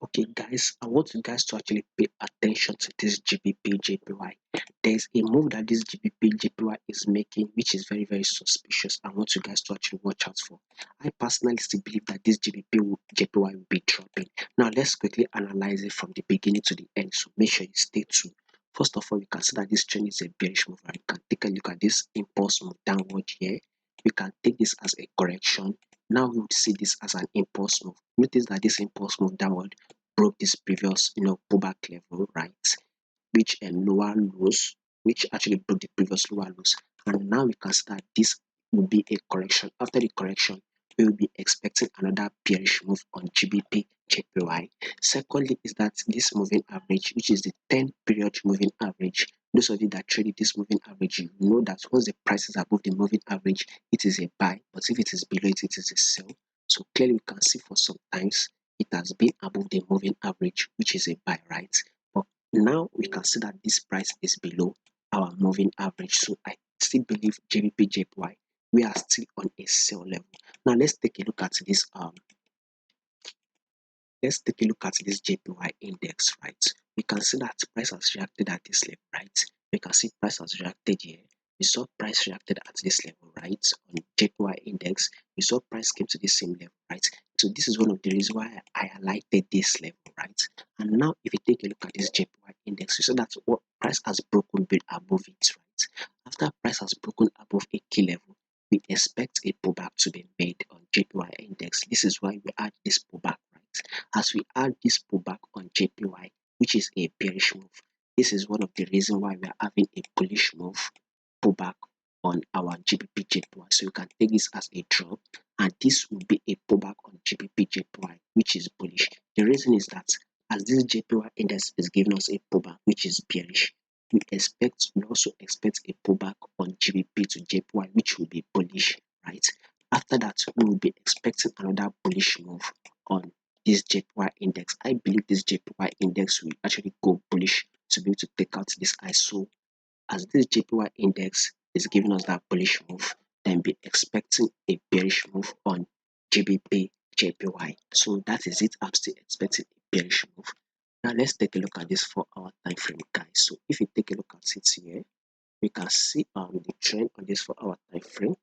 Okay, guys, I want you guys to actually pay attention to this GBPJPY. There's a move that this GBPJPY is making, which is very, very suspicious. I want you guys to actually watch out for. I personally still believe that this GBPJPY will be dropping. Now, let's quickly analyze it from the beginning to the end. So make sure you stay tuned. First of all, we can see that this trend is a bearish move. Right? You can take a look at this impulse move downward here. We can take this as a correction. Now we would see this as an impulse move. Notice that this impulse move downward broke this previous pullback level, right, which lower lows, which actually broke the previous lower lows. And now we can see that this will be a correction. After the correction, we will be expecting another bearish move on GBP JPY. Secondly, is that this moving average, which is the 10-period moving average. Those of you that traded this moving average, you know that once the price is above the moving average, it is a buy, but if it is below it, it is a sell. So clearly we can see for some times it has been above the moving average, which is a buy, right? But now we can see that this price is below our moving average. So I still believe GBPJPY, we are still on a sell level. Now let's take a look at this JPY index, right? We can see that price has reacted at this level, right? We can see price has reacted here. We saw price reacted at this level, right? On JPY index, we saw price came to the same level, right? So this is one of the reasons why I highlighted this level, right? And now if you take a look at this JPY index, you see that what price has broken above it, right? After price has broken above a key level, we expect a pullback to be made on JPY index. This is why we add this pullback, right? As we add this pullback on JPY, which is a bearish move. This is one of the reasons why we are having a bullish move pullback on our GBPJPY. So you can take this as a drop, and this will be a pullback on GBPJPY, which is bullish. The reason is that as this JPY index is giving us a pullback, which is bearish, we also expect a pullback on GBP to JPY, which will be bullish, right? After that, we will be expecting another bullish move on this JPY index. I believe this JPY index will actually go bullish to be able to take out this ISO. As this JPY index is giving us that bullish move, then be expecting a bearish move on GBP JPY. So that is it. I'm still expecting a bearish move. Now let's take a look at this 4-hour time frame, guys. So if you take a look at it here, we can see the trend on this 4-hour time frame.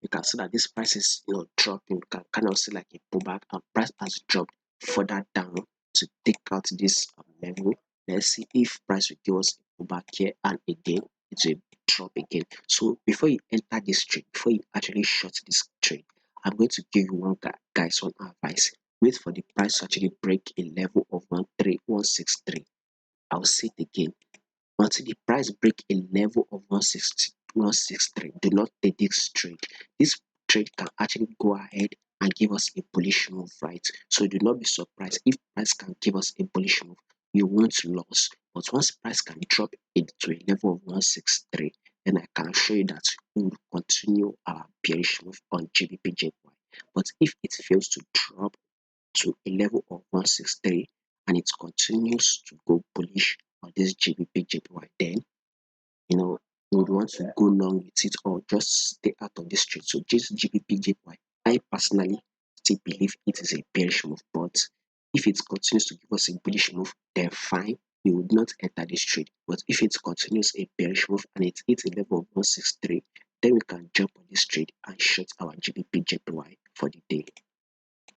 You can see that this price is dropping. You can kind of see like a pullback, and price has dropped further down to take out this level. Let's see if price will give us a pullback here, and again it will drop again. So before you enter this trade, before you actually short this trade, I'm going to give you one advice. Wait for the price to actually break a level of 13163. I'll say it again. Until the price break a level of 163, do not take this trade. This trade can actually go ahead and give us a bullish move, right? So do not be surprised if price can give us a bullish move. You won't lose. But once price can drop it to a level of 163, then I can assure you that we will continue our bearish move on GBPJPY. But if it fails to drop to a level of 163 and it continues to go bullish on this GBPJPY, then you would want to go long with it or just stay out of this trade. So just GBPJPY, I personally still believe it is a bearish move, but if it continues to give us a bullish move, then fine, we would not enter this trade. But if it continues a bearish move and it hits a level of 163, then we can jump on this trade and short our GBPJPY for the day.